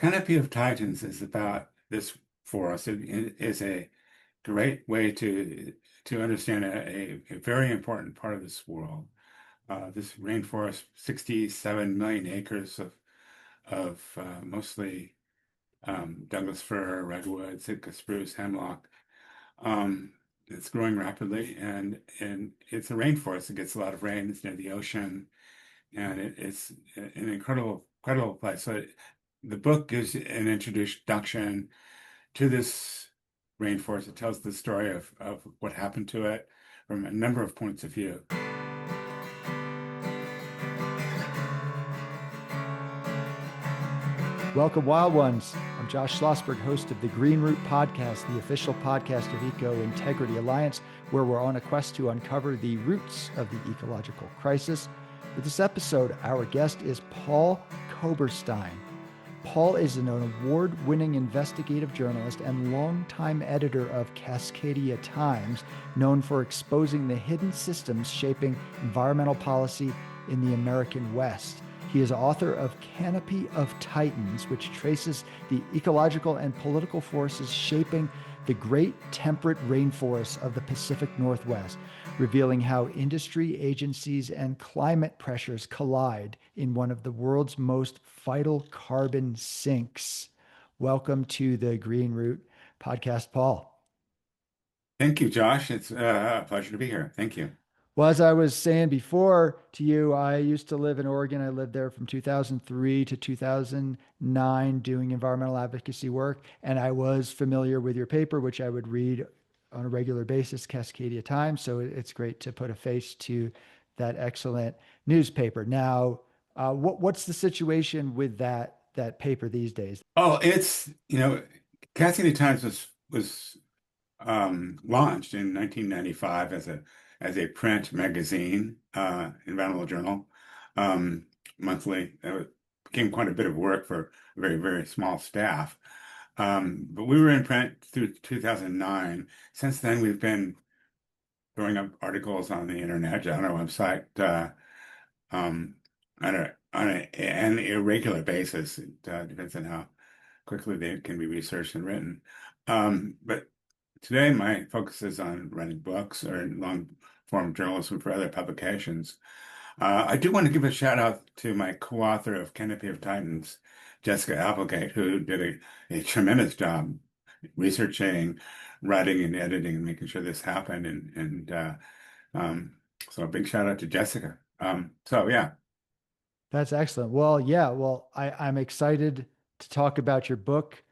Canopy of Titans is about this forest. It is a great way to understand a very important part of this world. This rainforest, 67 million acres of mostly Douglas fir, redwood, Sitka spruce, hemlock. It's growing rapidly, and it's a rainforest. It gets a lot of rain. It's near the ocean, and it's an incredible place. So the book gives an introduction to this rainforest. It tells the story of what happened to it from a number of points of view. Welcome, Wild Ones. I'm Josh Schlossberg, host of the Green Root Podcast, the official podcast of Eco Integrity Alliance, where we're on a quest to uncover the roots of the ecological crisis. For this episode, our guest is Paul Koberstein. Paul is an award-winning investigative journalist and longtime editor of Cascadia Times, known for exposing the hidden systems shaping environmental policy in the American West. He is author of CANOPY of Titans, which traces the ecological and political forces shaping the great temperate rainforests of the Pacific Northwest, revealing how industry agencies and climate pressures collide in one of the world's most vital carbon sinks. Welcome to the Green Root Podcast, Paul. Thank you, Josh. It's a pleasure to be here. Thank you. Well, as I was saying before to you, I used to live in Oregon. I lived there from 2003 to 2009 doing environmental advocacy work. And I was familiar with your paper, which I would read on a regular basis, Cascadia Times. So it's great to put a face to that excellent newspaper. Now, what's the situation with that paper these days? Oh, Cascadia Times was launched in 1995 as a print magazine, environmental journal, monthly. It became quite a bit of work for a very, very small staff. But we were in print through 2009. Since then, we've been throwing up articles on the internet, on our website, um, on an irregular basis. It depends on how quickly they can be researched and written. But today, my focus is on writing books or long-form journalism for other publications. I do want to give a shout out to my co-author of Canopy of Titans, Jessica Applegate, who did a tremendous job researching, writing, and editing, and making sure this happened. So a big shout out to Jessica. So yeah. That's excellent. Well, yeah, I'm excited to talk about your book.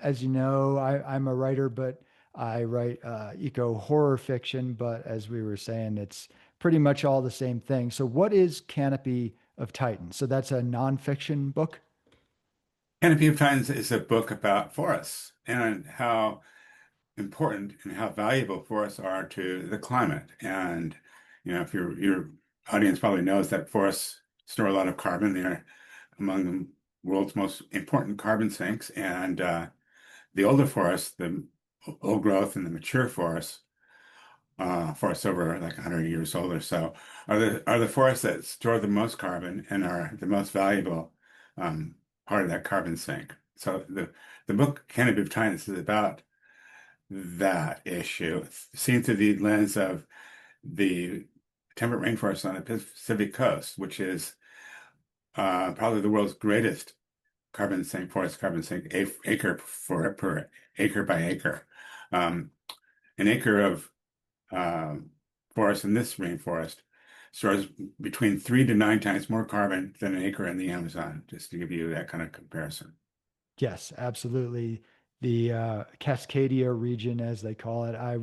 As you know, I'm a writer, but I write eco horror fiction. But as we were saying, it's pretty much all the same thing. So, what is Canopy of Titans? So, that's a nonfiction book? Canopy of Titans is a book about forests and how important and how valuable forests are to the climate. And, if your audience probably knows that forests store a lot of carbon. They're among the world's most important carbon sinks. And the older forests, the old growth and the mature forests over like 100 years old or so, are the forests that store the most carbon and are the most valuable part of that carbon sink. So the book Canopy of Titans is about that issue. It's seen through the lens of the temperate rainforest on the Pacific coast, which is probably the world's greatest forest carbon sink, acre per acre by acre. An acre of forest in this rainforest stores between 3 to 9 times more carbon than an acre in the Amazon, just to give you that kind of comparison. Yes, absolutely. The Cascadia region, as they call it, I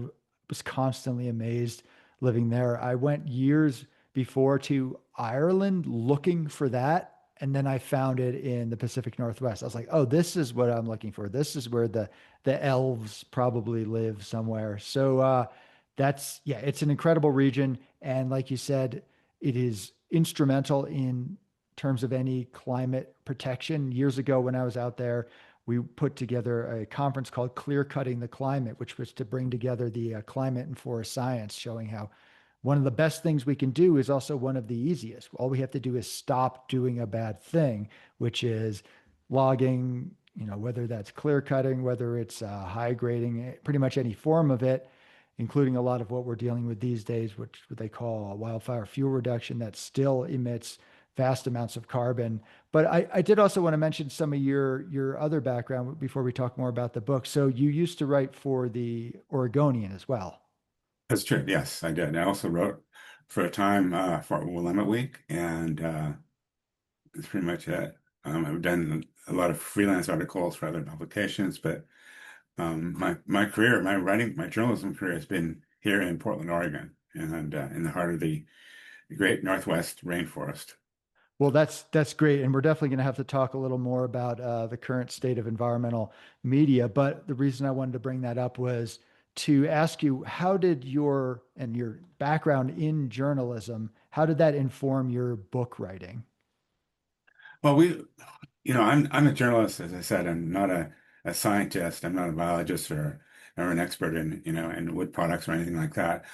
was constantly amazed living there. I went years before to Ireland looking for that. And then I found it in the Pacific Northwest. I was like, oh, this is what I'm looking for. This is where the elves probably live somewhere. So yeah, it's an incredible region. And like you said, it is instrumental in terms of any climate protection. Years ago, when I was out there, we put together a conference called Clear Cutting the Climate, which was to bring together the climate and forest science, showing how one of the best things we can do is also one of the easiest. All we have to do is stop doing a bad thing, which is logging, whether that's clear cutting, whether it's high grading, pretty much any form of it, including a lot of what we're dealing with these days, which what they call wildfire fuel reduction, that still emits vast amounts of carbon. But I did also want to mention some of your other background before we talk more about the book. So you used to write for the Oregonian as well. That's true. Yes, I did. I also wrote for a time for Willamette Week, and that's pretty much it. I've done a lot of freelance articles for other publications, but my career, my writing, my journalism career has been here in Portland, Oregon, and in the heart of the great Northwest rainforest. Well, that's great, and we're definitely going to have to talk a little more about the current state of environmental media. But the reason I wanted to bring that up was to ask you, how did your background in journalism, how did that inform your book writing? Well, I'm a journalist, as I said. I'm not a scientist. I'm not a biologist or an expert in in wood products or anything like that.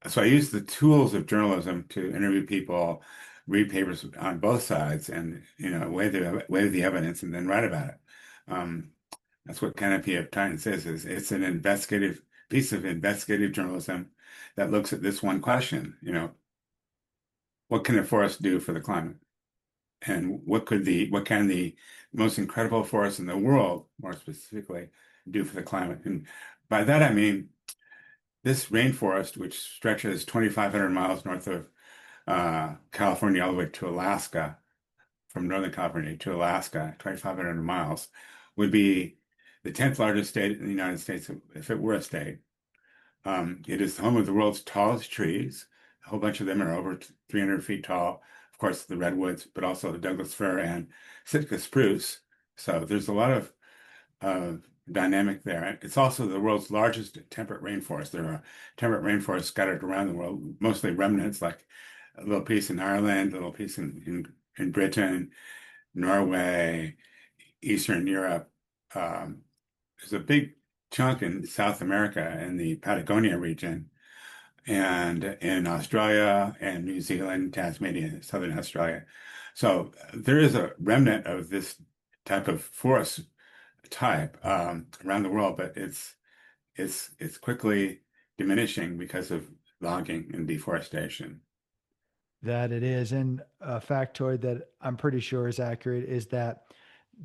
So I use the tools of journalism to interview people, read papers on both sides, and weigh the evidence and then write about it. Um, that's what Canopy of Titans is. It's an investigative piece of investigative journalism that looks at this one question. What can a forest do for the climate? And what can the most incredible forest in the world, more specifically, do for the climate? And by that I mean this rainforest, which stretches 2,500 miles north of California all the way to Alaska, from Northern California to Alaska, 2,500 miles, would be the 10th largest state in the United States if it were a state. It is the home of the world's tallest trees. A whole bunch of them are over 300 feet tall. Of course, the redwoods, but also the Douglas fir and Sitka spruce. So there's a lot of uh, dynamic there. It's also the world's largest temperate rainforest. There are temperate rainforests scattered around the world, mostly remnants, like a little piece in Ireland, a little piece in Britain, Norway, Eastern Europe. Um, there's a big chunk in South America in the Patagonia region, and in Australia and New Zealand, Tasmania, Southern Australia. So there is a remnant of this type of forest type around the world, but it's quickly diminishing because of logging and deforestation. That it is. And a factoid that I'm pretty sure is accurate is that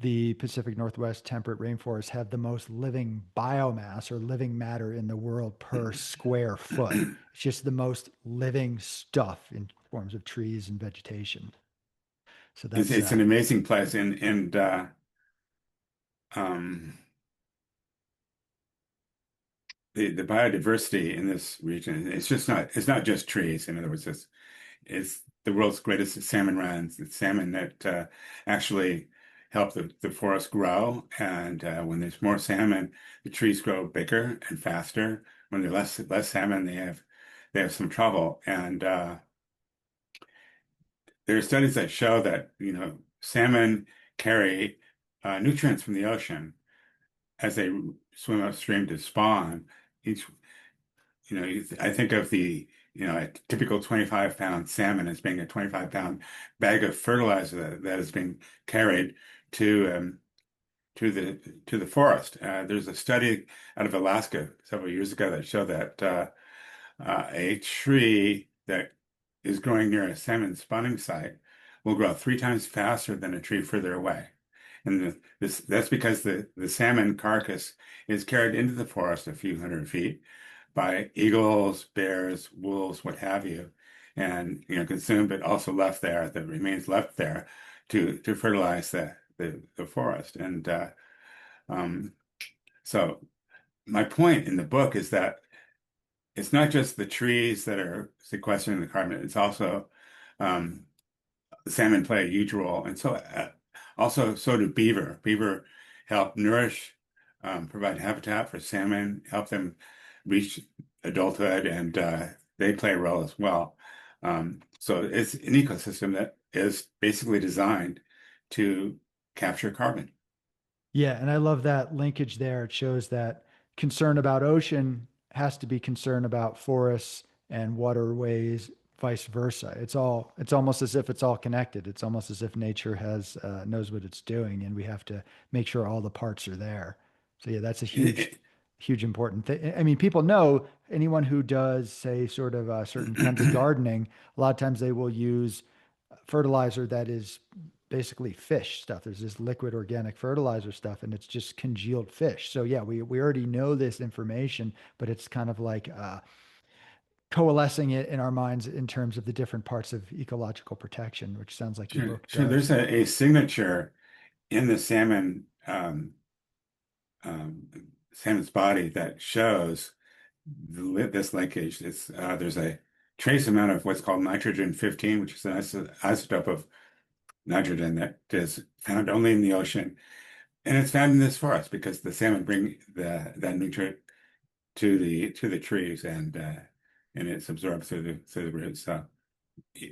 the Pacific Northwest temperate rainforests have the most living biomass or living matter in the world per square foot. It's just the most living stuff in forms of trees and vegetation. So that's It's an amazing place, and um, the biodiversity in this region, it's not just trees. In other words, it's the world's greatest salmon runs. It's salmon that actually help the forest grow. And when there's more salmon, the trees grow bigger and faster. When there's less salmon, they have some trouble. And there are studies that show that salmon carry nutrients from the ocean as they swim upstream to spawn. Each I think of a typical 25-pound salmon as being a 25-pound bag of fertilizer that is being carried to to the forest. There's a study out of Alaska several years ago that showed that a tree that is growing near a salmon spawning site will grow 3 times faster than a tree further away. And that's because the salmon carcass is carried into the forest a few hundred feet by eagles, bears, wolves, what have you, and consumed, but also left there. That remains left there to fertilize the forest. And um, so my point in the book is that it's not just the trees that are sequestering the carbon; it's also um, salmon play a huge role, and so do beaver. Beaver help nourish, provide habitat for salmon, help them reach adulthood, and they play a role as well. So it's an ecosystem that is basically designed to capture carbon. yeah, and I love that linkage there. It shows that concern about ocean has to be concern about forests and waterways, vice versa. It's almost as if it's all connected. It's almost as if nature has knows what it's doing, and we have to make sure all the parts are there. So yeah, that's a huge important thing. I mean, people know anyone who does say sort of certain kinds of gardening, a lot of times they will use fertilizer that is basically fish stuff. There's this liquid organic fertilizer stuff, and it's just congealed fish. So yeah, we already know this information, but it's kind of like coalescing it in our minds in terms of the different parts of ecological protection, which sounds like your Sure, book sure. does. There's a signature in the um, salmon's body that shows this linkage. There's a trace amount of what's called nitrogen 15, which is an isotope of nitrogen that is found only in the ocean, and it's found in this forest because the salmon bring that nutrient to the trees, and it's absorbed through the roots. So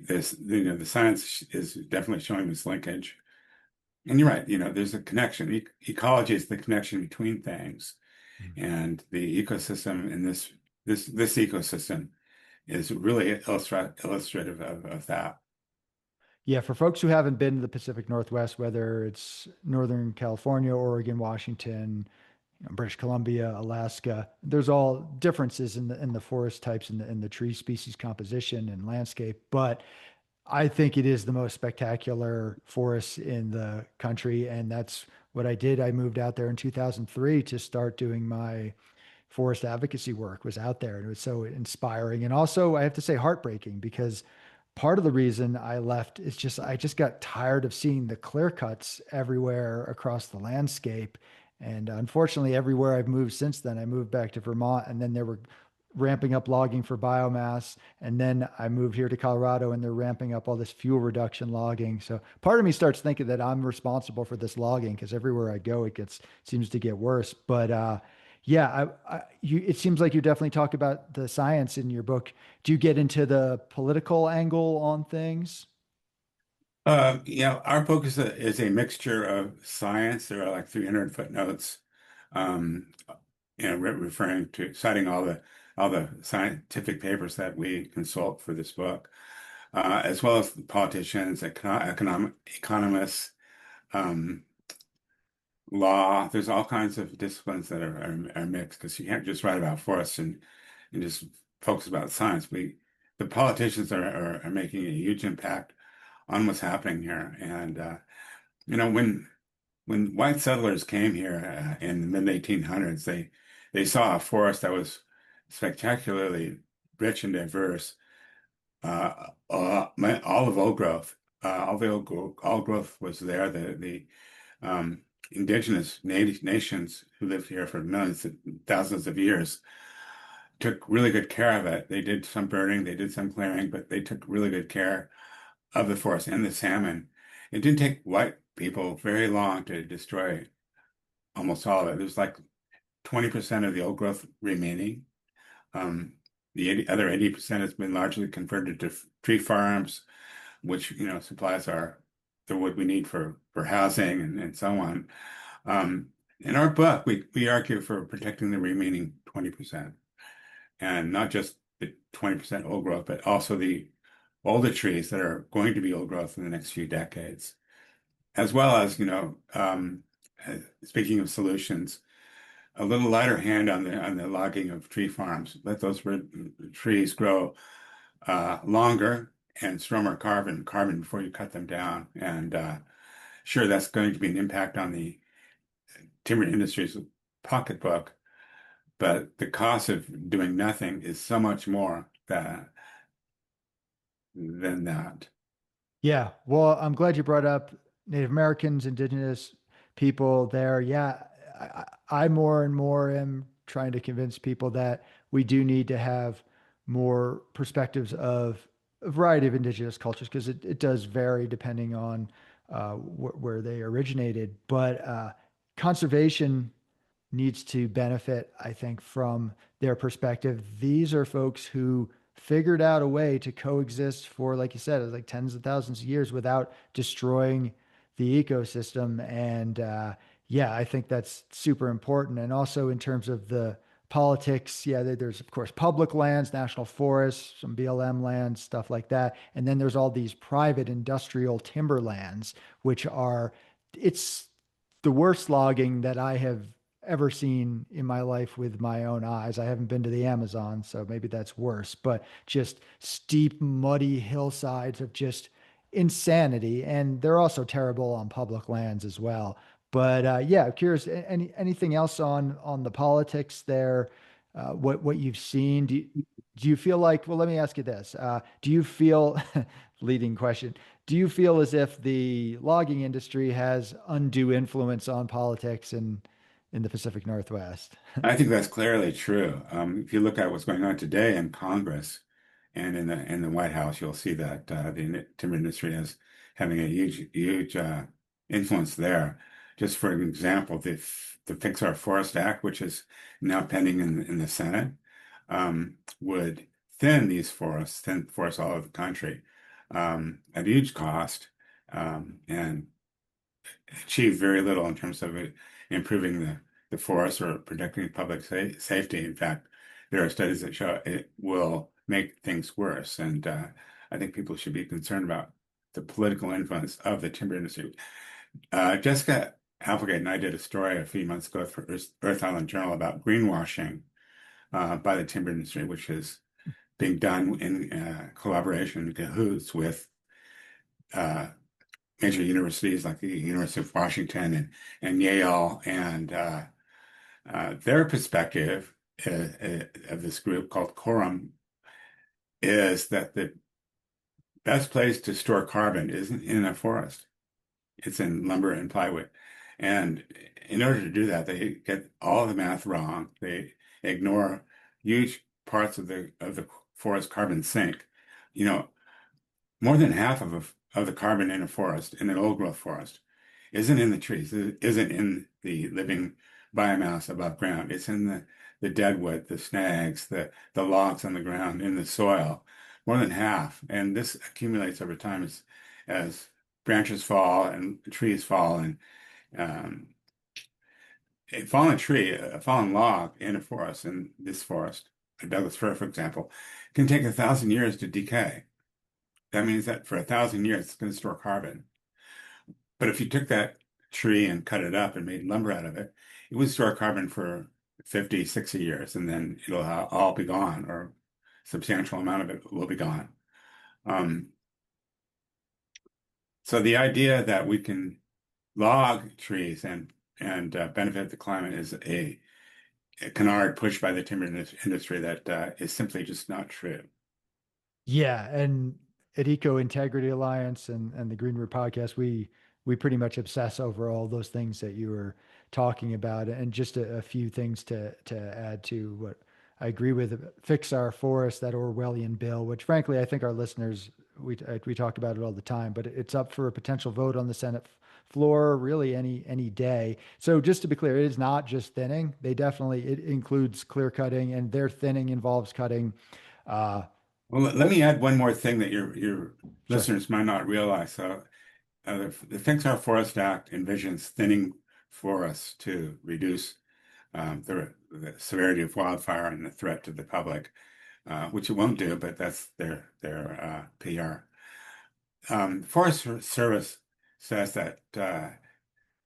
this, the science is definitely showing this linkage. And you're right, there's a connection. Ecology is the connection between things, Mm. and the ecosystem in this ecosystem is really illustrative of that. Yeah, for folks who haven't been to the Pacific Northwest, whether it's Northern California, Oregon, Washington, British Columbia, Alaska, there's all differences in the forest types and the tree species composition and landscape. But I think it is the most spectacular forest in the country, and that's what I did. I moved out there in 2003 to start doing my forest advocacy work. Was out there, and it was so inspiring, and also I have to say heartbreaking, because part of the reason I left is just I just got tired of seeing the clear cuts everywhere across the landscape. And unfortunately, everywhere I've moved since then, I moved back to Vermont, and then they were ramping up logging for biomass. And then I moved here to Colorado, and they're ramping up all this fuel reduction logging. So part of me starts thinking that I'm responsible for this logging, because everywhere I go, seems to get worse. But yeah, it seems like you definitely talk about the science in your book. Do you get into the political angle on things? Our book is a mixture of science. There are like 300 footnotes, um, referring to citing all the scientific papers that we consult for this book, as well as politicians, economists, um, law. There's all kinds of disciplines that are mixed, because you can't just write about forests and just focus about science. The politicians are making a huge impact on what's happening here. And when white settlers came here in the mid 1800s, they saw a forest that was spectacularly rich and diverse, all of old growth. All the old growth was there. The indigenous nations who lived here for millions, thousands of years took really good care of it. They did some burning, they did some clearing, but they took really good care of the forest and the salmon. It didn't take white people very long to destroy almost all of it. There's like 20% of the old growth remaining. Um, the other 80% has been largely converted to tree farms, which, supplies the wood we need for housing and so on. Um, in our book, we argue for protecting the remaining 20%, and not just the 20% old growth, but also the older trees that are going to be old growth in the next few decades, as well as, speaking of solutions, a little lighter hand on the logging of tree farms. Let those trees grow longer and store more carbon before you cut them down. And sure, that's going to be an impact on the timber industry's pocketbook, but the cost of doing nothing is so much more than that. Yeah, well, I'm glad you brought up Native Americans, indigenous people there. Yeah, I more and more am trying to convince people that we do need to have more perspectives of a variety of indigenous cultures, because it does vary depending on where they originated. But conservation needs to benefit, I think, from their perspective. These are folks who figured out a way to coexist for, like you said, like tens of thousands of years without destroying the ecosystem. And yeah, I think that's super important. And also in terms of the politics. Yeah, there's of course public lands, national forests, some BLM lands, stuff like that. And then there's all these private industrial timberlands, which are, it's the worst logging that I have ever seen in my life with my own eyes. I haven't been to the Amazon, so maybe that's worse, but just steep, muddy hillsides of just insanity. And they're also terrible on public lands as well. But yeah, I'm curious. Anything else on the politics there? What you've seen? Do you feel like? Well, let me ask you this: do you feel, leading question? Do you feel as if the logging industry has undue influence on politics in the Pacific Northwest? I think that's clearly true. If you look at what's going on today in Congress and in the White House, you'll see that the timber industry is having a huge influence there. Just for an example, the Fix Our Forest Act, which is now pending in the Senate, would thin forests all over the country at a huge cost, and achieve very little in terms of improving the forest or protecting public safety. In fact, there are studies that show it will make things worse. And I think people should be concerned about the political influence of the timber industry. Jessica Applegate and I did a story a few months ago for Earth Island Journal about greenwashing by the timber industry, which is being done in collaboration, in cahoots with uh, major universities like the University of Washington and Yale, and their perspective of this group called Quorum is that the best place to store carbon isn't in a forest. It's in lumber and plywood. And in order to do that, they get all the math wrong. They ignore huge parts of the forest carbon sink. You know, more than half of the carbon in a forest, in an old growth forest, isn't in the trees, isn't in the living biomass above ground. It's in the dead wood, the snags, the logs on the ground, in the soil, more than half. And this accumulates over time as branches fall and trees fall. And um, a fallen tree, a fallen log in a forest, in this forest, a Douglas fir, for example, can take 1,000 years to decay. That means that for 1,000 years, it's going to store carbon. But if you took that tree and cut it up and made lumber out of it, it would store carbon for 50, 60 years, and then it'll all be gone, or a substantial amount of it will be gone. Um, so the idea that we can log trees and benefit the climate is a canard pushed by the timber industry that is simply just not true. Yeah, and at Eco Integrity Alliance and the Green Root podcast, we pretty much obsess over all those things that you were talking about. And just a few things to add to what I agree with. Fix Our Forest, that Orwellian bill, which frankly I think our listeners, we talk about it all the time, but it's up for a potential vote on the Senate floor really any day. So just to be clear, it is not just thinning. It includes clear cutting, and their thinning involves cutting. Uh, Well, let me add one more thing that your sure. listeners might not realize. So, the Fix Our Forest Act envisions thinning forests to reduce the severity of wildfire and the threat to the public, which it won't do, but that's their PR. Forest Service says that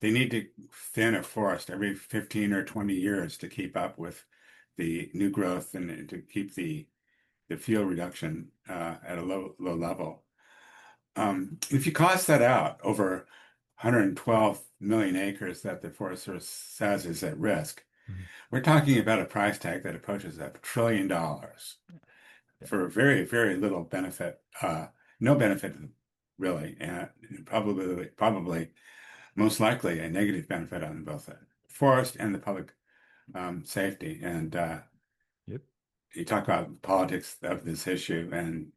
they need to thin a forest every 15 or 20 years to keep up with the new growth and to keep the fuel reduction at a low level. If you cost that out over 112 million acres that the Forest Service says is at risk, Mhm. we're talking about a price tag that approaches $1 trillion Yeah. for very, very little benefit, no benefit really, and probably most likely a negative benefit on both the forest and the public safety. And Yep. you talk about politics of this issue, and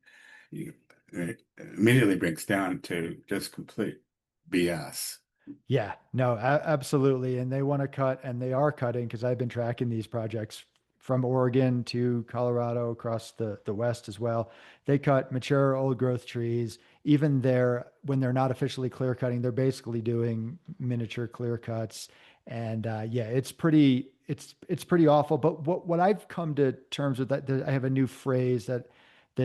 it immediately breaks down to just complete BS. Yeah, no, absolutely. And they want to cut, and they are cutting because I've been tracking these projects from Oregon to Colorado across the West as well. They cut mature old growth trees. Even when they're not officially clear cutting, they're basically doing miniature clear cuts. And yeah, it's pretty awful. But what I've come to terms with that, I have a new phrase that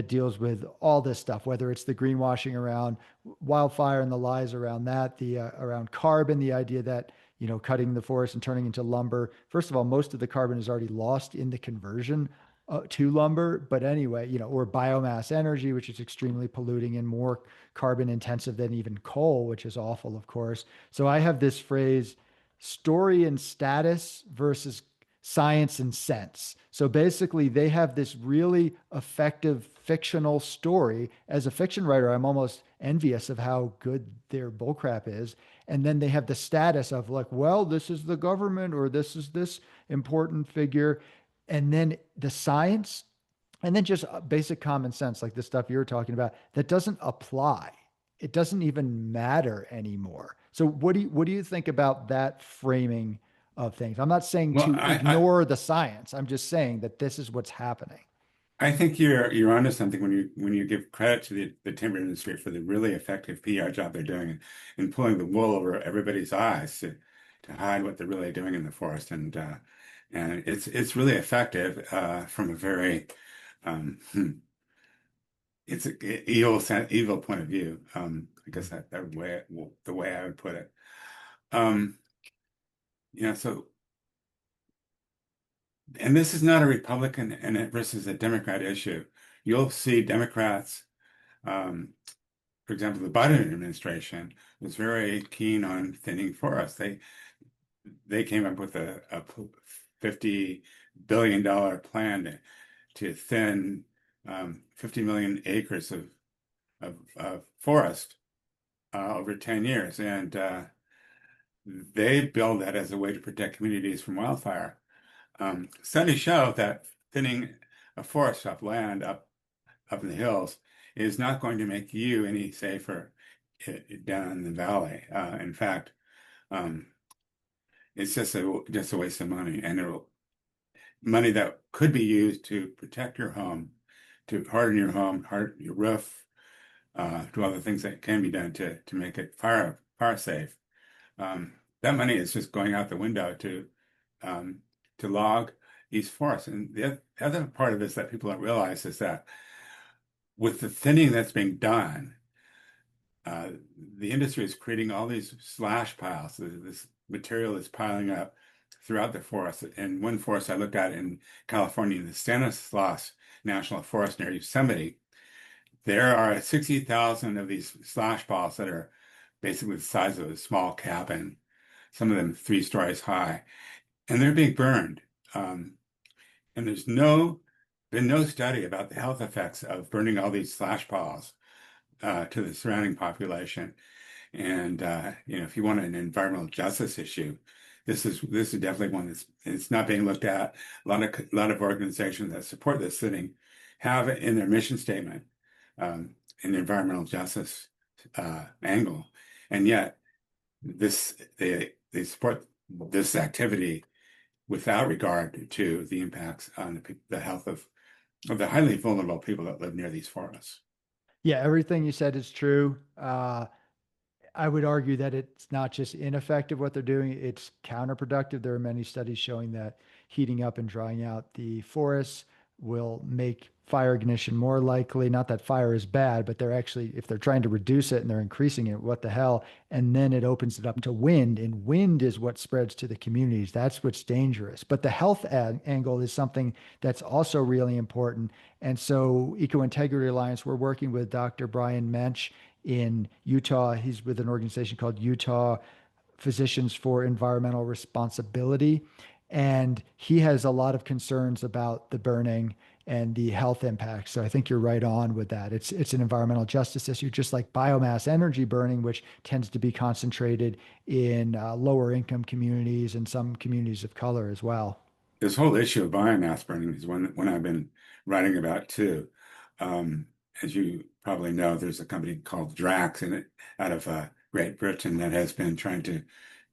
deals with all this stuff, whether it's the greenwashing around wildfire and the lies around that, the around carbon, the idea that cutting the forest and turning into lumber. First of all, most of the carbon is already lost in the conversion to lumber. But anyway, or biomass energy, which is extremely polluting and more carbon intensive than even coal, which is awful, of course. So I have this phrase, story and status versus science and sense. So basically, they have this really effective fictional story. As a fiction writer, I'm almost envious of how good their bullcrap is. And then they have the status of like, well, this is the government or this is this important figure. And then the science, and then just basic common sense, like the stuff you were talking about, that doesn't apply. It doesn't even matter anymore. So what do you think about that framing of things? I'm not saying Well, to ignore the science. I'm just saying that this is what's happening. I think you're onto something when you give credit to the timber industry for the really effective PR job they're doing in pulling the wool over everybody's eyes to hide what they're really doing in the forest, and it's really effective from a very it's a evil point of view. I guess that way the way I would put it. Um, so and this is not a Republican and versus a Democrat issue. You'll see Democrats. Um, for example, the Biden administration was very keen on thinning forests. They came up with a $50 billion plan to thin 50 million acres of forest over 10 years. And they build that as a way to protect communities from wildfire. Studies show that thinning a forest up land up in the hills is not going to make you any safer down in the valley. In fact, um, it's just a waste of money, and money that could be used to protect your home, to harden your home, harden your roof, do other things that can be done to make it fire safe. That money is just going out the window um, to log these forests. And the other part of this that people don't realize is that with the thinning that's being done, uh, the industry is creating all these slash piles. This material is piling up throughout the forest. And one forest I looked at in California, the Stanislaus National Forest near Yosemite, there are 60,000 of these slash piles that are basically the size of a small cabin, some of them 3 stories high, and they're being burned. And there's been no study about the health effects of burning all these slash piles to the surrounding population. And if you want an environmental justice issue, this is definitely one it's not being looked at. A lot of organizations that support this sitting have it in their mission statement, an environmental justice angle, and yet they support this activity without regard to the impacts on the health of the highly vulnerable people that live near these forests. Yeah, everything you said is true. I would argue that it's not just ineffective what they're doing, it's counterproductive. There are many studies showing that heating up and drying out the forests will make fire ignition more likely. Not that fire is bad, but they're actually, if they're trying to reduce it and they're increasing it, what the hell? And then it opens it up to wind, and wind is what spreads to the communities. That's what's dangerous. But the health angle is something that's also really important. And so, Eco Integrity Alliance, we're working with Dr. Brian Mensch in Utah. He's with an organization called Utah Physicians for Environmental Responsibility. And he has a lot of concerns about the burning and the health impacts. So I think you're right on with that. It's an environmental justice issue, just like biomass energy burning, which tends to be concentrated in lower income communities and some communities of color as well. This whole issue of biomass burning is one I've been writing about too. Um, as you probably know, there's a company called Drax out of Great Britain that has been trying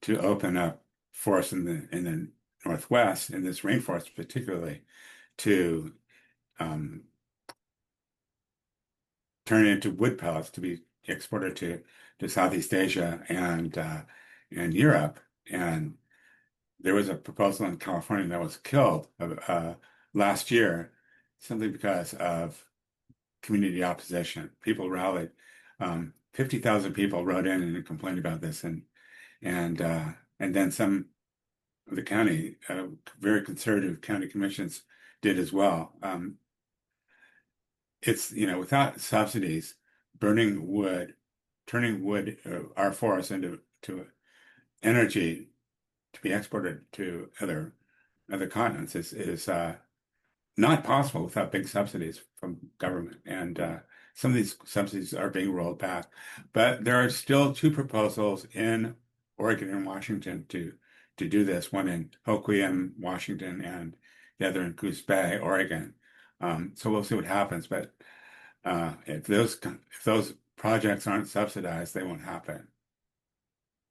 to open up forests in the Northwest, in this rainforest particularly, to um, turn it into wood pellets to be exported to Southeast Asia and Europe. And there was a proposal in California that was killed last year, simply because of community opposition. People rallied. 50,000 people wrote in and complained about this, and and then some of the county, very conservative county commissions did as well. It's, without subsidies, burning wood, turning wood, our forests into energy to be exported to other continents is not possible without big subsidies from government. And some of these subsidies are being rolled back. But there are still two proposals in Oregon and Washington to do this, one in Hoquiam, Washington, and the other in Goose Bay, Oregon. So we'll see what happens. But if those projects aren't subsidized, they won't happen.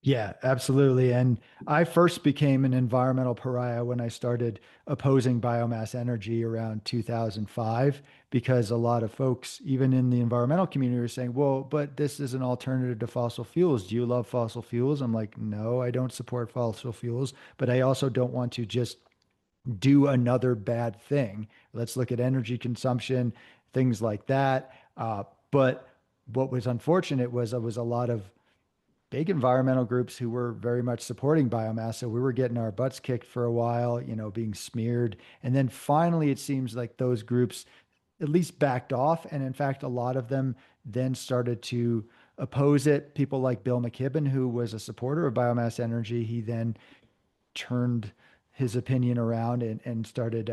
Yeah, absolutely. And I first became an environmental pariah when I started opposing biomass energy around 2005, because a lot of folks, even in the environmental community, were saying, well, but this is an alternative to fossil fuels. Do you love fossil fuels? I'm like, no, I don't support fossil fuels, but I also don't want to just do another bad thing. Let's look at energy consumption, things like that. But what was unfortunate was there was a lot of big environmental groups who were very much supporting biomass. So we were getting our butts kicked for a while, being smeared. And then finally, it seems like those groups at least backed off. And in fact, a lot of them then started to oppose it. People like Bill McKibben, who was a supporter of biomass energy, he then turned his opinion around and started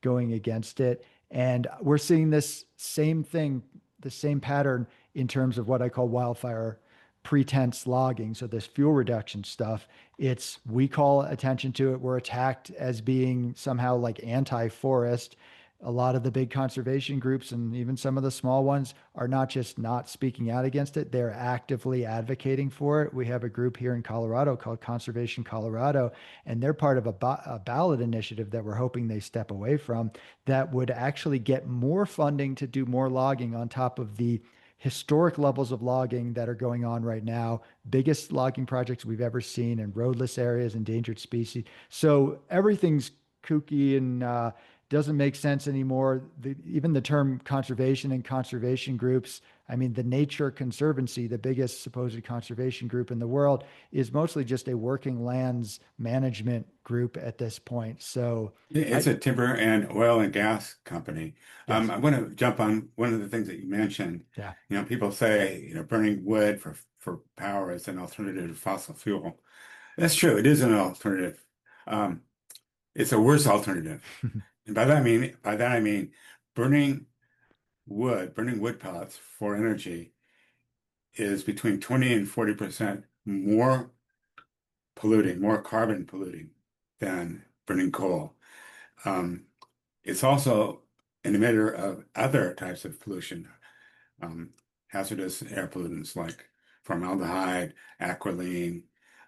going against it. And we're seeing this same thing, the same pattern in terms of what I call wildfire pretense logging. So this fuel reduction stuff, we call attention to it. We're attacked as being somehow like anti-forest. A lot of the big conservation groups and even some of the small ones are not just not speaking out against it, they're actively advocating for it. We have a group here in Colorado called Conservation Colorado, and they're part of a ballot initiative that we're hoping they step away from, that would actually get more funding to do more logging on top of the historic levels of logging that are going on right now, biggest logging projects we've ever seen in roadless areas, endangered species. So everything's kooky and doesn't make sense anymore. Even the term conservation and conservation groups, I mean, the Nature Conservancy, the biggest supposed conservation group in the world, is mostly just a working lands management group at this point. So It's I, a timber and oil and gas company. yes, I want to jump on one of the things that you mentioned. yeah. People say, burning wood for power is an alternative to fossil fuel. That's true. It is an alternative. Um, it's a worse alternative. And by that I mean burning burning wood pellets for energy is between 20 and 40% more polluting, more carbon polluting than burning coal. Um, it's also an emitter of other types of pollution, um, hazardous air pollutants like formaldehyde, acrolein,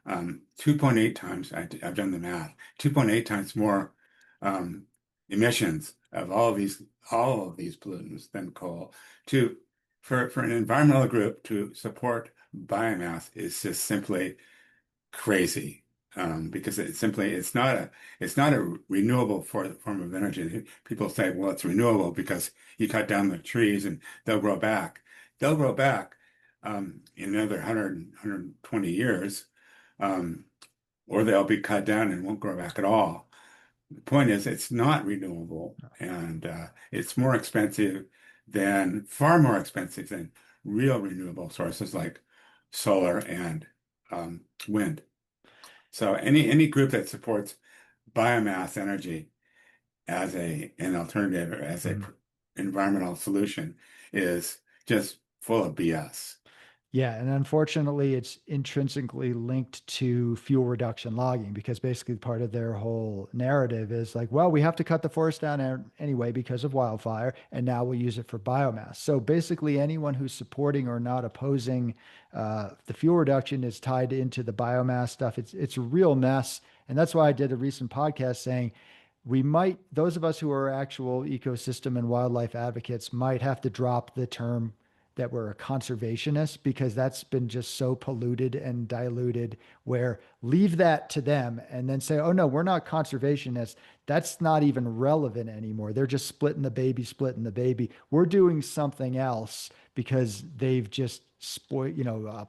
2.8 times, I've done the math, 2.8 times more um, emissions of all of these pollutants than coal. To for an environmental group to support biomass is just simply crazy, because it's not a renewable form of energy. People say, well, it's renewable because you cut down the trees and they'll grow back. They'll grow back in another 120 years, um, or they'll be cut down and won't grow back at all. The point is, it's not renewable, and it's far more expensive than real renewable sources like solar and wind. So any group that supports biomass energy as an alternative or as a Mhm. environmental solution is just full of BS. Yeah, and unfortunately, it's intrinsically linked to fuel reduction logging, because basically part of their whole narrative is like, well, we have to cut the forest down anyway because of wildfire, and now we'll use it for biomass. So basically, anyone who's supporting or not opposing the fuel reduction is tied into the biomass stuff. It's a real mess, and that's why I did a recent podcast saying those of us who are actual ecosystem and wildlife advocates might have to drop the term that we're a conservationist because that's been just so polluted and diluted, where leave that to them and then say, oh no, we're not conservationists. That's not even relevant anymore. They're just splitting the baby. We're doing something else because they've just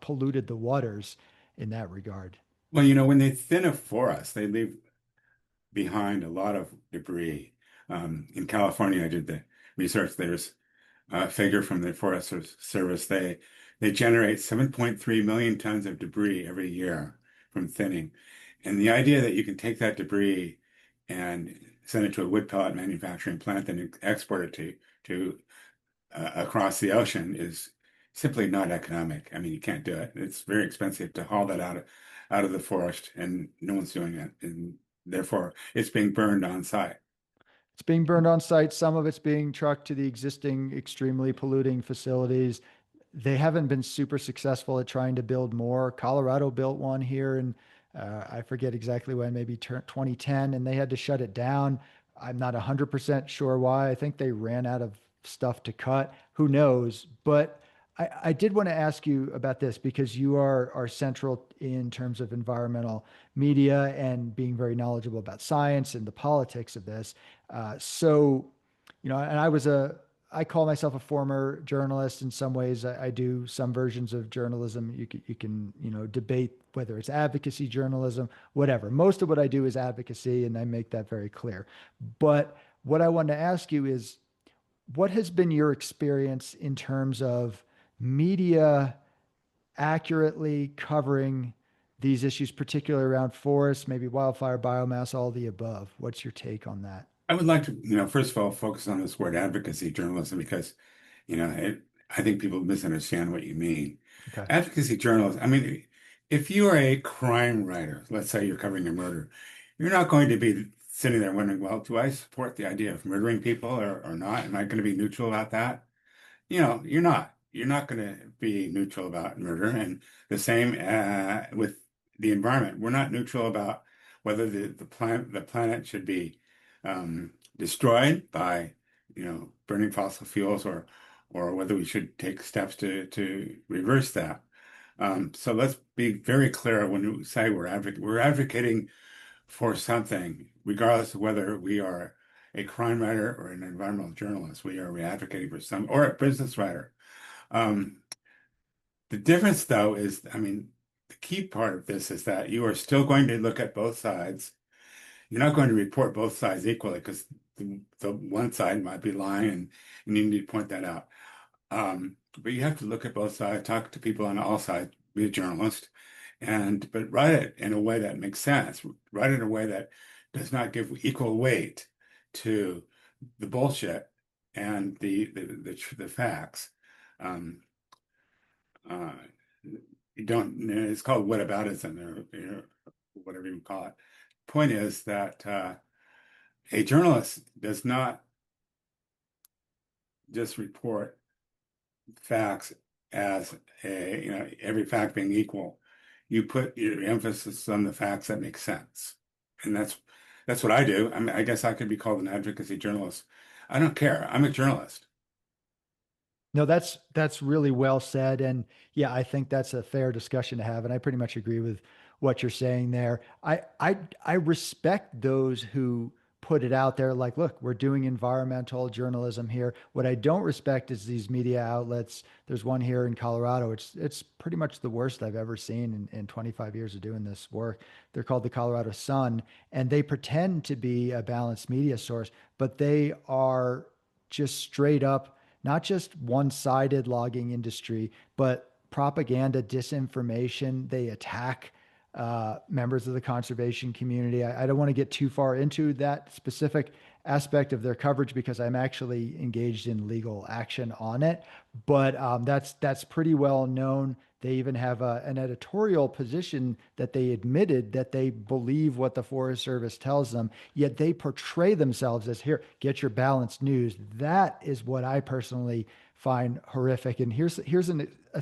polluted the waters in that regard. Well, when they thin a forest, they leave behind a lot of debris. In California, I did the research. There's a figure from the Forest Service. They generate 7.3 million tons of debris every year from thinning. And the idea that you can take that debris and send it to a wood pellet manufacturing plant and export it to across the ocean is simply not economic. I mean, you can't do it. It's very expensive to haul that out of the forest, and no one's doing it. And therefore, it's being burned on site. It's being burned on site. Some of it's being trucked to the existing extremely polluting facilities. They haven't been super successful at trying to build more. Colorado built one here, and I forget exactly when, maybe 2010, and they had to shut it down. I'm not 100% sure why. I think they ran out of stuff to cut. Who knows? But I did want to ask you about this because you are central in terms of environmental media and being very knowledgeable about science and the politics of this. And I call myself a former journalist. In some ways, I do some versions of journalism. You can, debate whether it's advocacy journalism, whatever. Most of what I do is advocacy, and I make that very clear. But what I wanted to ask you is, what has been your experience in terms of media accurately covering these issues, particularly around forests, maybe wildfire, biomass, all the above? What's your take on that? I would like to, first of all, focus on this word advocacy journalism because, I think people misunderstand what you mean. Okay. Advocacy journalism, I mean, if you are a crime writer, let's say you're covering a murder, you're not going to be sitting there wondering, well, do I support the idea of murdering people or not? Am I going to be neutral about that? You're not. You're not going to be neutral about murder. And the same with the environment. We're not neutral about whether the planet should be destroyed by, burning fossil fuels or whether we should take steps to reverse that. So let's be very clear when we say we're advocating for something, regardless of whether we are a crime writer or an environmental journalist. We are advocating for some, or a business writer. Um, the difference, though, is, I mean, the key part of this is that you are still going to look at both sides. You're not going to report both sides equally because the one side might be lying, and you need to point that out. But you have to look at both sides, talk to people on all sides, be a journalist, but write it in a way that makes sense. Write it in a way that does not give equal weight to the bullshit and the facts. Um, uh, you don't. It's called whataboutism, or whatever you call it. Point is that a journalist does not just report facts as every fact being equal. You put your emphasis on the facts that make sense, and that's what I do. I mean, I guess I could be called an advocacy journalist. I don't care. I'm a journalist. No, that's really well said. And yeah, I think that's a fair discussion to have. And I pretty much agree with what you're saying there. I respect those who put it out there like, look, we're doing environmental journalism here. What I don't respect is these media outlets. There's one here in Colorado. It's pretty much the worst I've ever seen in 25 years of doing this work. They're called the Colorado Sun, and they pretend to be a balanced media source, but they are just straight up not just one-sided logging industry, but propaganda, disinformation. They attack members of the conservation community. I don't want to get too far into that specific aspect of their coverage because I'm actually engaged in legal action on it. But that's pretty well known. They even have an editorial position that they admitted that they believe what the Forest Service tells them, yet they portray themselves as, here, get your balanced news. That is what I personally find horrific. And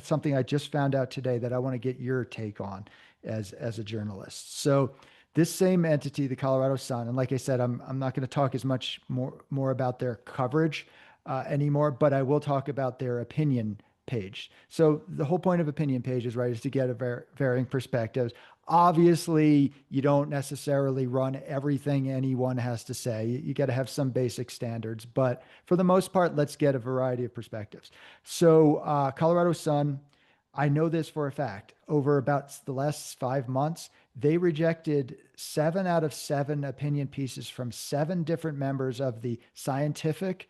something I just found out today that I want to get your take on as a journalist. So this same entity, the Colorado Sun, and like I said, I'm not going to talk as much more about their coverage anymore, but I will talk about their opinion page. So the whole point of opinion pages, right, is to get a varying perspectives. Obviously, you don't necessarily run everything anyone has to say. You got to have some basic standards, but for the most part, let's get a variety of perspectives. So, Colorado Sun, I know this for a fact. Over about the last 5 months, they rejected 7 out of 7 opinion pieces from 7 different members of the scientific,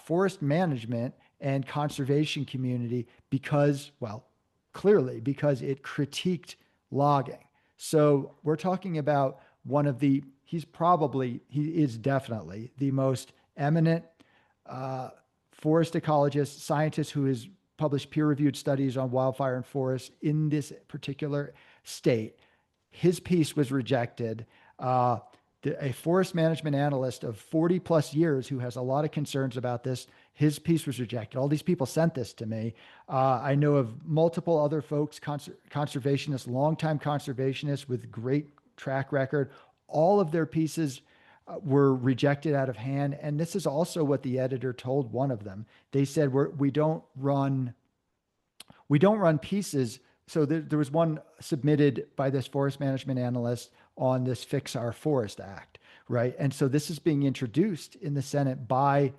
forest management, and conservation community because, well, clearly because it critiqued logging. So we're talking about he is definitely the most eminent uh, forest ecologist, scientist who has published peer reviewed studies on wildfire and forests in this particular state. His piece was rejected. Uh, a forest management analyst of 40 plus years who has a lot of concerns about this, his piece was rejected. All these people sent this to me. I know of multiple other folks, conservationists, longtime conservationists with great track record. All of their pieces were rejected out of hand. And this is also what the editor told one of them. They said, we don't run pieces. So there was one submitted by this forest management analyst on this Fix Our Forest Act, right? And so this is being introduced in the Senate by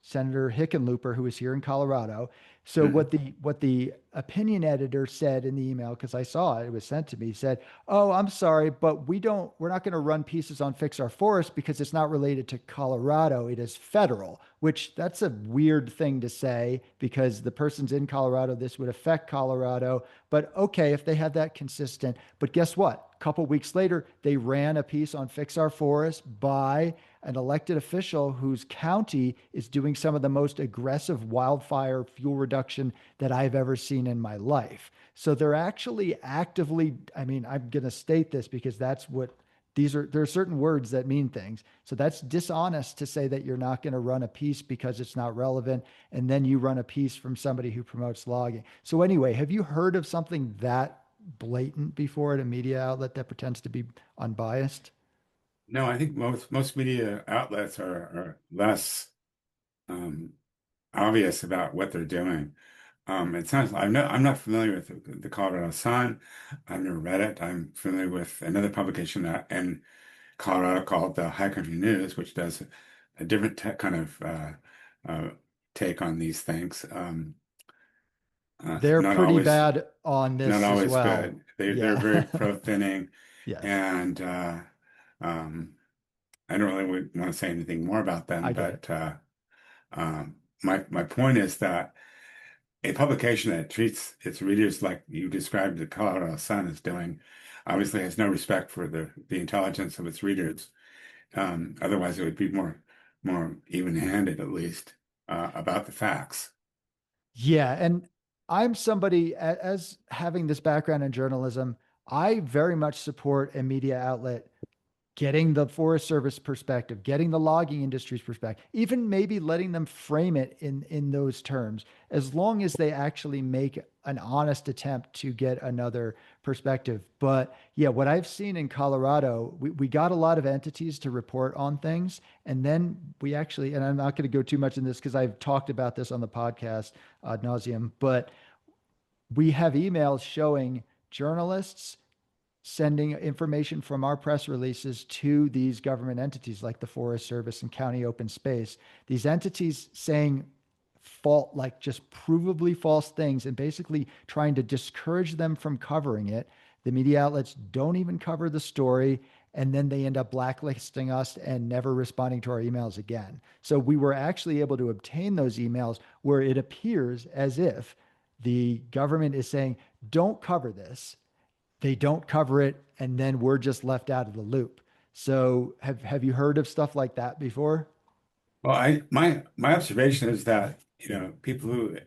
Senator Hickenlooper, who is here in Colorado. So Mhm. what the opinion editor said in the email, because I saw it, it was sent to me, said, "Oh, I'm sorry, but we're not going to run pieces on Fix Our Forest because it's not related to Colorado. It is federal," which that's a weird thing to say because the person's in Colorado. This would affect Colorado, but okay, if they had that consistent. But guess what? A couple weeks later, they ran a piece on Fix Our Forest by an elected official whose county is doing some of the most aggressive wildfire fuel reduction that I've ever seen in my life. So they're actually actively, I mean, I'm going to state this because that's what there are certain words that mean things. So that's dishonest to say that you're not going to run a piece because it's not relevant. And then you run a piece from somebody who promotes logging. So, anyway, have you heard of something that blatant before at a media outlet that pretends to be unbiased? No, I think most media outlets are less um, obvious about what they're doing. It sounds I'm not familiar with the Colorado Sun. I've never read it. I'm familiar with another publication that in Colorado called the High Country News, which does a different kind of uh, take on these things. They're Not pretty always bad on not this as always well. good. They're very Yeah. pro thinning, Yes, and um, I don't really want to say anything more about them, I get it. but my point is that a publication that treats its readers like you described the Colorado Sun is doing obviously has no respect for the intelligence of its readers. Otherwise, it would be more even-handed, at least, about the facts. Yeah. And I'm somebody, as having this background in journalism, I very much support a media outlet getting the Forest Service perspective, getting the logging industry's perspective, even maybe letting them frame it in those terms, as long as they actually make an honest attempt to get another perspective. But yeah, what I've seen in Colorado, we got a lot of entities to report on things. And then we actually, and I'm not going to go too much in this because I've talked about this on the podcast ad nauseum, but we have emails showing journalists sending information from our press releases to these government entities like the Forest Service and County Open Space. These entities saying like just provably false things and basically trying to discourage them from covering it. The media outlets don't even cover the story. And then they end up blacklisting us and never responding to our emails again. So we were actually able to obtain those emails where it appears as if the government is saying, don't cover this, they don't cover it, and then we're just left out of the loop. So have you heard of stuff like that before? Well, my observation is that people who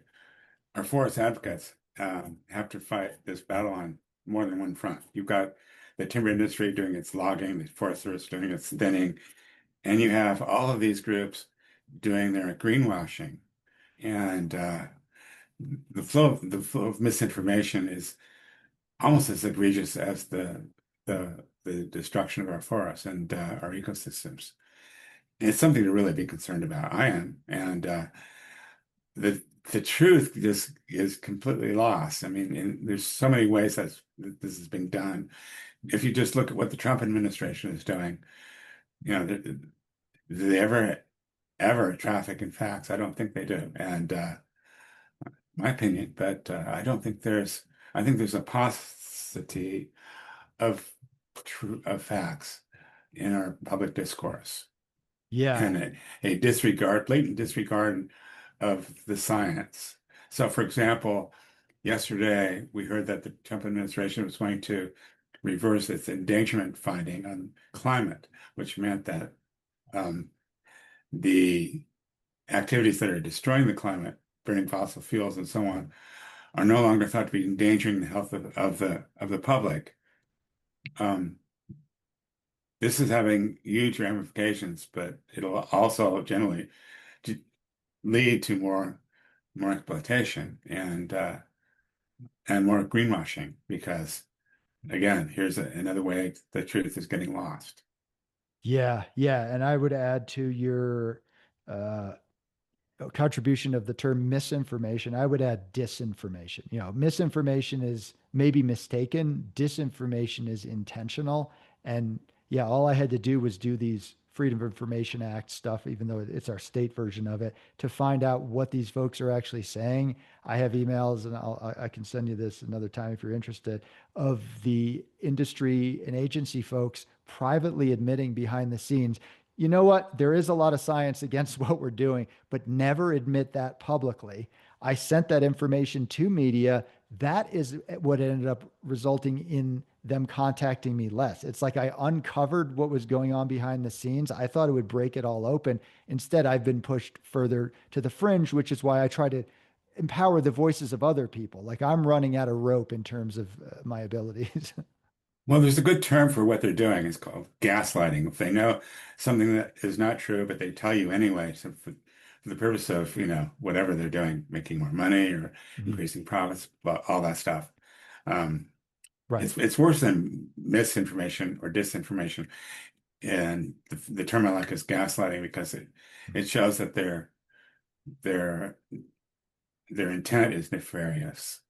are forest advocates have to fight this battle on more than one front. You've got the timber industry doing its logging, the Forest Service doing its thinning, and you have all of these groups doing their greenwashing. And the flow of misinformation is almost as egregious as the destruction of our forests and our ecosystems. And it's something to really be concerned about. I am, and the truth just is completely lost. I mean, there's so many ways that this has been done. If you just look at what the Trump administration is doing, you know, do they ever traffic in facts? I don't think they do. And my opinion, but I don't think I think there's a paucity of of facts in our public discourse Yeah. and a disregard, blatant disregard of the science. So, for example, yesterday we heard that the Trump administration was going to reverse its endangerment finding on climate, which meant that um, the activities that are destroying the climate, burning fossil fuels and so on, are no longer thought to be endangering the health of the public. Um, this is having huge ramifications, but it'll also generally lead to more exploitation and more greenwashing because again, here's another way the truth is getting lost. Yeah. Yeah. And I would add to your uh, contribution of the term misinformation, I would add disinformation. Misinformation is maybe mistaken, disinformation is intentional. And yeah, all I had to do was do these Freedom of Information Act stuff, even though it's our state version of it, to find out what these folks are actually saying. I have emails, and I can send you this another time if you're interested, of the industry and agency folks privately admitting behind the scenes, you know what? There is a lot of science against what we're doing, but never admit that publicly. I sent that information to media. That is what ended up resulting in them contacting me less. It's like I uncovered what was going on behind the scenes. I thought it would break it all open. Instead, I've been pushed further to the fringe, which is why I try to empower the voices of other people. Like I'm running out of rope in terms of my abilities. Well, there's a good term for what they're doing. It's called gaslighting. If they know something that is not true, but they tell you anyway, so for the purpose of, whatever they're doing, making more money or Mhm. increasing profits, all that stuff. Um, Right. it's worse than misinformation or disinformation. And the term I like is gaslighting because it shows that their their intent is nefarious.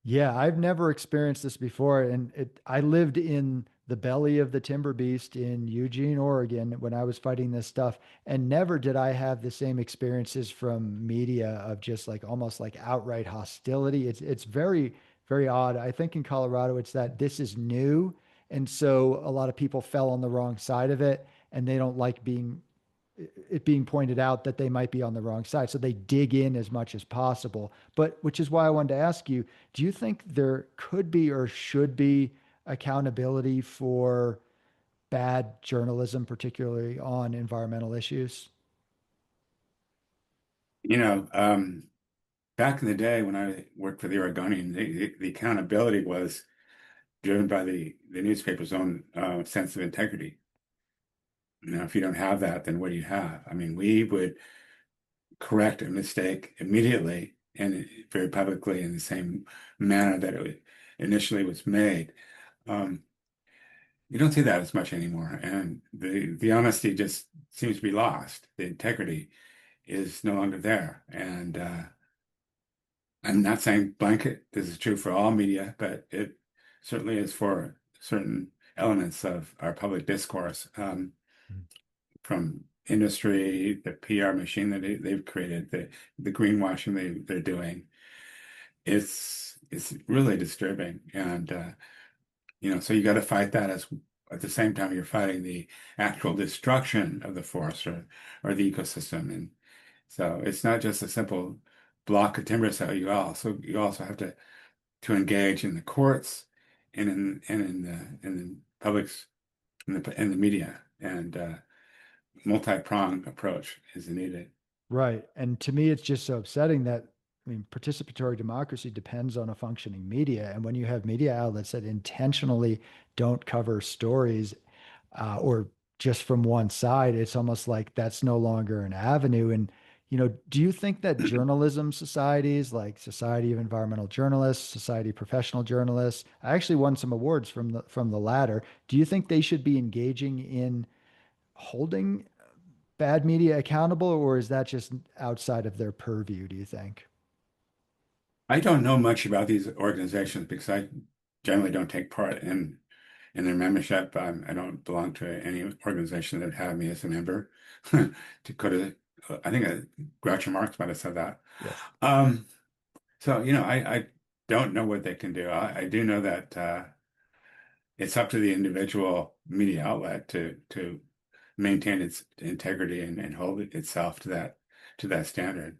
Yeah, I've never experienced this before. And I lived in the belly of the timber beast in Eugene, Oregon, when I was fighting this stuff. And never did I have the same experiences from media of just like almost like outright hostility. It's very, very odd. I think in Colorado, it's that this is new. And so a lot of people fell on the wrong side of it, and they don't like being pointed out that they might be on the wrong side. So they dig in as much as possible. But which is why I wanted to ask you, do you think there could be or should be accountability for bad journalism, particularly on environmental issues? You know, back in the day when I worked for the Oregonian, the accountability was driven by the newspaper's own sense of integrity. If you don't have that, then what do you have? I mean, we would correct a mistake immediately and very publicly in the same manner that initially was made. Um, you don't see that as much anymore, and the honesty just seems to be lost. The integrity is no longer there, and I'm not saying blanket this is true for all media, but it certainly is for certain elements of our public discourse, from industry, the PR machine that they've created, the greenwashing they're doing. It's really disturbing, and so you got to fight that as at the same time you're fighting the actual destruction of the forest or the ecosystem, and so it's not just a simple block of timber sale. You also have to engage in the courts and in the public's in the media, and multi-pronged approach is needed. Right. And to me, it's just so upsetting that, I mean, participatory democracy depends on a functioning media. And when you have media outlets that intentionally don't cover stories or just from one side, it's almost like that's no longer an avenue. And, do you think that journalism societies like Society of Environmental Journalists, Society of Professional Journalists, I actually won some awards from the latter. Do you think they should be engaging in holding bad media accountable, or is that just outside of their purview, do you think? I don't know much about these organizations because I generally don't take part in their membership. I don't belong to any organization that would have me as a member. To go to, I think Groucho Marx might have said that. Yes. Um, so I don't know what they can do. I do know that it's up to the individual media outlet to maintain its integrity and hold itself to that standard.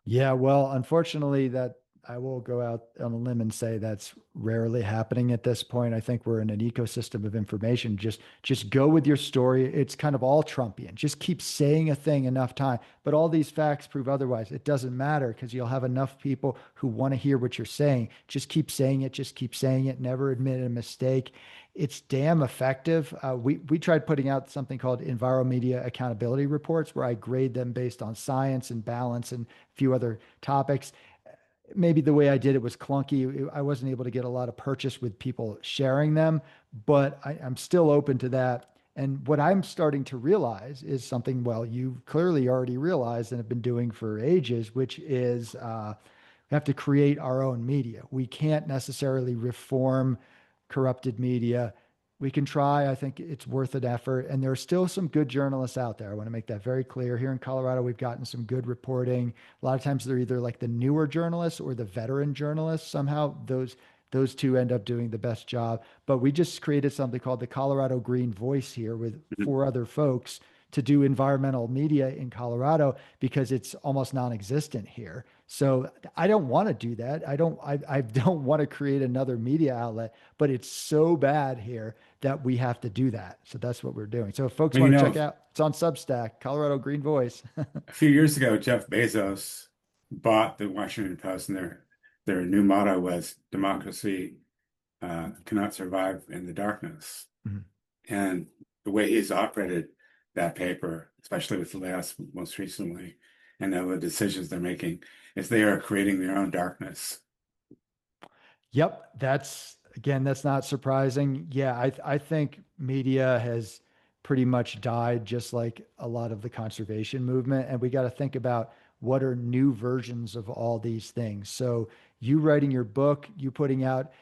Yeah, well, unfortunately, that I will go out on a limb and say that's rarely happening at this point. I think we're in an ecosystem of information. Just go with your story. It's kind of all Trumpian. Just keep saying a thing enough time. But all these facts prove otherwise. It doesn't matter because you'll have enough people who want to hear what you're saying. Just keep saying it. Just keep saying it. Never admit a mistake. It's damn effective. We tried putting out something called Enviromedia Accountability Reports, where I grade them based on science and balance and a few other topics. Maybe the way I did it was clunky. I wasn't able to get a lot of purchase with people sharing them, but I'm still open to that. And what I'm starting to realize is something, well, you clearly already realized and have been doing for ages, which is we have to create our own media. We can't necessarily reform corrupted media. We can try. I think it's worth an effort. And there are still some good journalists out there. I want to make that very clear. Here in Colorado, we've gotten some good reporting. A lot of times they're either like the newer journalists or the veteran journalists. Somehow those two end up doing the best job. But we just created something called the Colorado Green Voice here with Mhm. four other folks to do environmental media in Colorado because it's almost non-existent here. So I don't want to do that. I don't want to create another media outlet, but it's so bad here that we have to do that. So that's what we're doing. So if folks Well, want to check out, it's on Substack, Colorado Green Voice. a few years ago, Jeff Bezos bought the Washington Post, and their new motto was "Democracy cannot survive in the darkness." Mhm. And the way he's operated that paper, especially with the layoffs most recently, and now the decisions they're making, is they are creating their own darkness. Yep, that's not surprising. Yeah, I think media has pretty much died, just like a lot of the conservation movement. And we got to think about what are new versions of all these things. So you writing your book, you putting out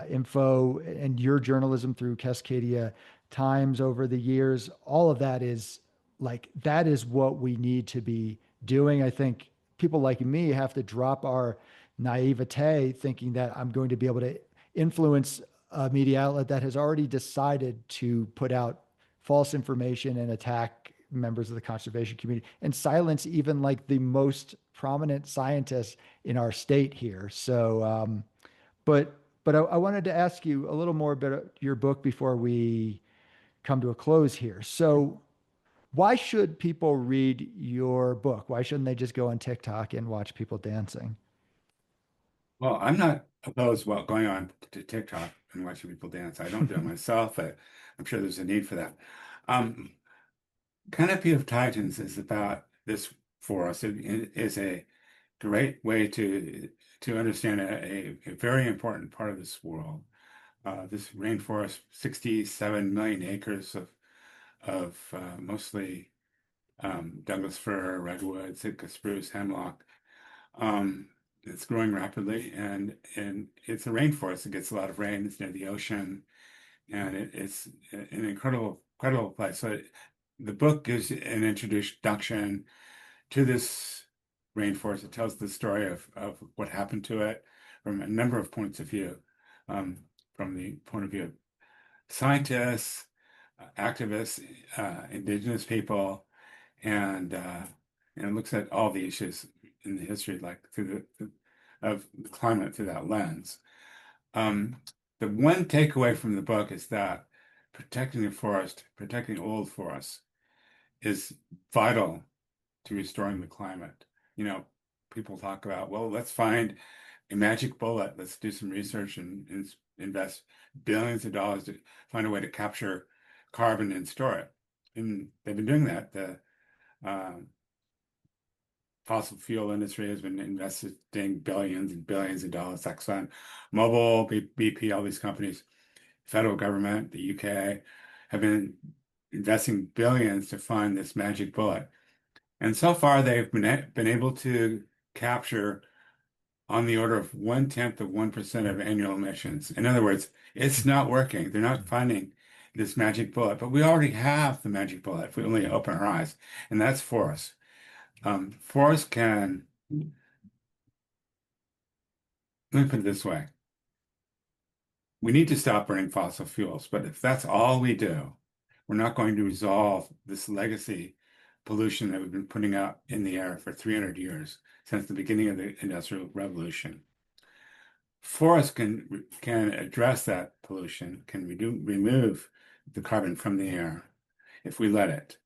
info and your journalism through Cascadia Times over the years, all of that is that is what we need to be doing. I think people like me have to drop our naivete thinking that I'm going to be able to influence a media outlet that has already decided to put out false information and attack members of the conservation community and silence even like the most prominent scientists in our state here. So, but I wanted to ask you a little more about your book before we come to a close here. So, why should people read your book? Why shouldn't they just go on TikTok and watch people dancing? Well, I'm not opposed about going on to TikTok and watching people dance. I don't do it myself, but I'm sure there's a need for that. Um, Canopy of Titans is about this for us. It is a great way to understand a very important part of this world. This rainforest, 67 million acres of mostly Douglas fir, redwood, Sitka spruce, hemlock. Um, it's growing rapidly, and it's a rainforest. It gets a lot of rain. It's near the ocean, and it's an incredible place. So the book gives an introduction to this rainforest. It tells the story of what happened to it from a number of points of view, um, from the point of view of scientists, activists, indigenous people, and and it looks at all the issues in the history, like through of the climate through that lens. Um, the one takeaway from the book is that protecting the forest, protecting old forests, is vital to restoring the climate. You know, people talk about, well, let's find a magic bullet. Let's do some research and invest billions of dollars to find a way to capture carbon and store it. And they've been doing that. The fossil fuel industry has been investing billions and billions of dollars. Exxon, Mobil, BP, all these companies, federal government, the UK, have been investing billions to find this magic bullet. And so far, they've been able to capture on the order of 1/10 of 1% of annual emissions. In other words, it's not working. They're not finding this magic bullet, but we already have the magic bullet if we only open our eyes, and that's forests. Forests can, let me put it this way. We need to stop burning fossil fuels, but if that's all we do, we're not going to resolve this legacy pollution that we've been putting out in the air for 300 years, since the beginning of the Industrial Revolution. Forests can address that pollution, can remove the carbon from the air if we let it.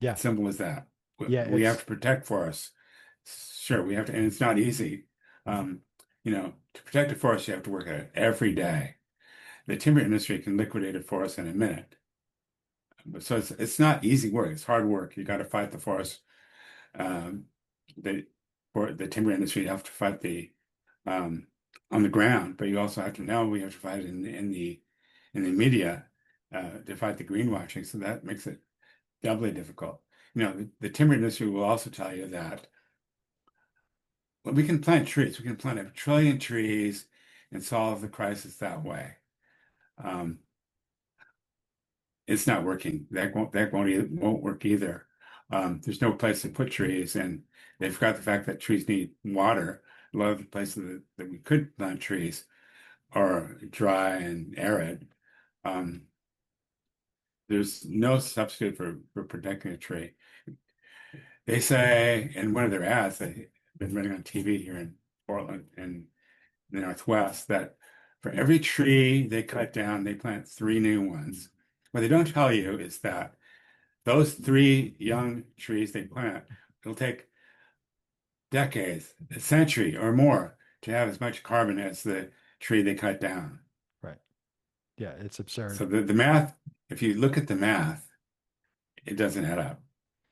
Yeah. Simple as that. Yeah. We have to protect forests. Sure, we have to, and it's not easy. To protect a forest, you have to work at it every day. The timber industry can liquidate a forest in a minute. So it's not easy work. It's hard work. You got to fight the forest. Um, for the timber industry, you have to fight um, on the ground, but you also have to know we have to fight in the media to fight the greenwashing. So that makes it doubly difficult. The timber industry will also tell you that we can plant trees. We can plant 1 trillion trees and solve the crisis that way. Um, it's not working. That won't work either. There's no place to put trees, and they forgot the fact that trees need water. A lot of the places that we could plant trees are dry and arid. Um, there's no substitute for protecting a tree. They say in one of their ads, they've been running on TV here in Portland and the Northwest, that for every tree they cut down, they plant 3 new ones. What they don't tell you is that those 3 young trees they plant, it'll take decades, a century or more to have as much carbon as the tree they cut down. Right. Yeah. It's absurd. So the math, if you look at the math, it doesn't add up.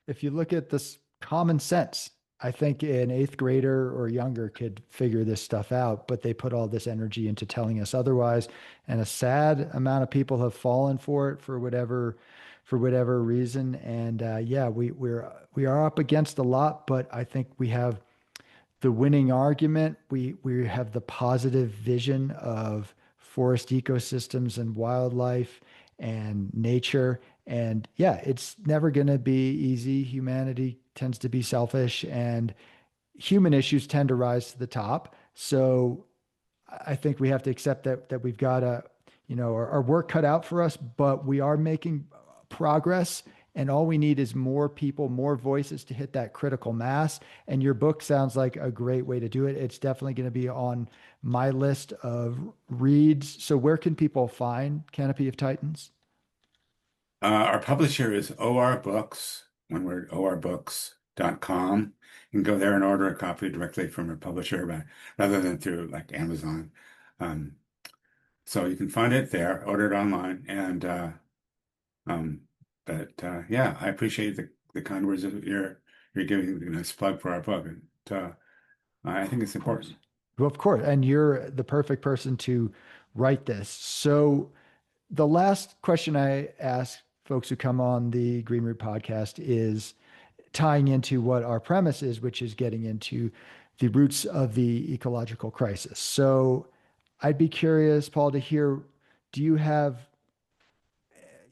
If you look at this common sense, I think an eighth grader or younger could figure this stuff out, but they put all this energy into telling us otherwise. And a sad amount of people have fallen for it for whatever reason. And yeah, we are up against a lot, but I think we have the winning argument. We have the positive vision of forest ecosystems and wildlife and nature. And yeah, it's never going to be easy. Humanity tends to be selfish, and human issues tend to rise to the top. So I think we have to accept that we've got our work cut out for us, but we are making progress. And all we need is more people, more voices to hit that critical mass. And your book sounds like a great way to do it. It's definitely going to be on my list of reads. So where can people find Canopy of Titans? Our publisher is OR Books, one word, orbooks.com. You can go there and order a copy directly from a publisher, rather than through like Amazon. Um, so you can find it there, order it online, and um, yeah, I appreciate the kind words that you're giving a nice plug for our book. And I think it's Of course. important. Well, of course. And you're the perfect person to write this. So the last question I ask folks who come on the Green Root podcast is tying into what our premise is, which is getting into the roots of the ecological crisis. So I'd be curious, Paul, to hear, do you have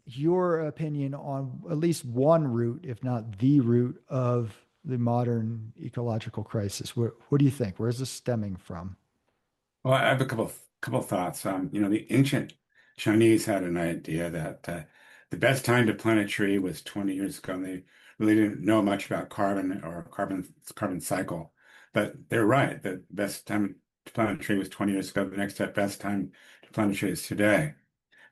your opinion on at least one root, if not the root of the modern ecological crisis? What do you think? Where's this stemming from? Well, I have a couple thoughts. The ancient Chinese had an idea that the best time to plant a tree was 20 years ago, and they really didn't know much about carbon or carbon cycle. But they're right. The best time to plant a tree was 20 years ago. The next best time to plant a tree is today.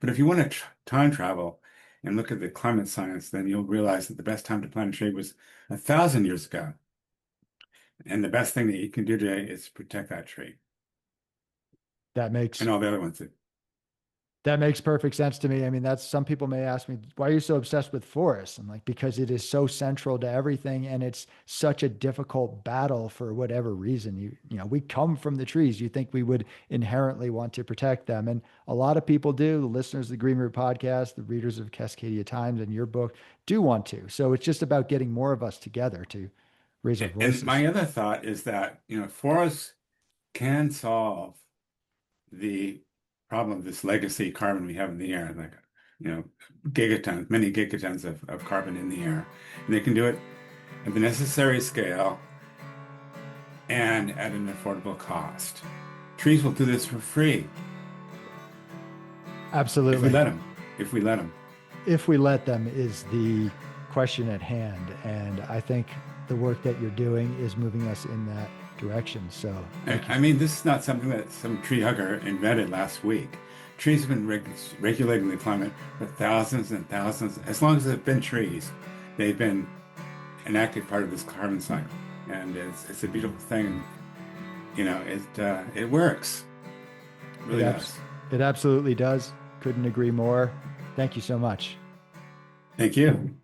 But if you want to time travel and look at the climate science, then you'll realize that the best time to plant a tree was 1,000 years ago. And the best thing that you can do today is protect that tree That and makes all the other ones. That makes perfect sense to me. I mean, that's some people may ask me, why are you so obsessed with forests? I'm like, because it is so central to everything and it's such a difficult battle for whatever reason. We come from the trees. You think we would inherently want to protect them. And a lot of people do. The listeners of the Green Root podcast, the readers of Cascadia Times and your book do want to. So it's just about getting more of us together to raise our And voices. my other thought is that, forests can solve the problem of this legacy carbon we have in the air, like, gigatons, many gigatons of carbon in the air. And they can do it at the necessary scale and at an affordable cost. Trees will do this for free if we Absolutely. let them. If we let them. If we let them is the question at hand. And I think the work that you're doing is moving us in that direction. So thank you. I mean, this is not something that some tree hugger invented last week. Trees have been regulating the climate for thousands and thousands. As long as there have been trees, they've been an active part of this carbon cycle. And it's a beautiful thing. It works. It really does. It absolutely does. Couldn't agree more. Thank you so much. Thank you.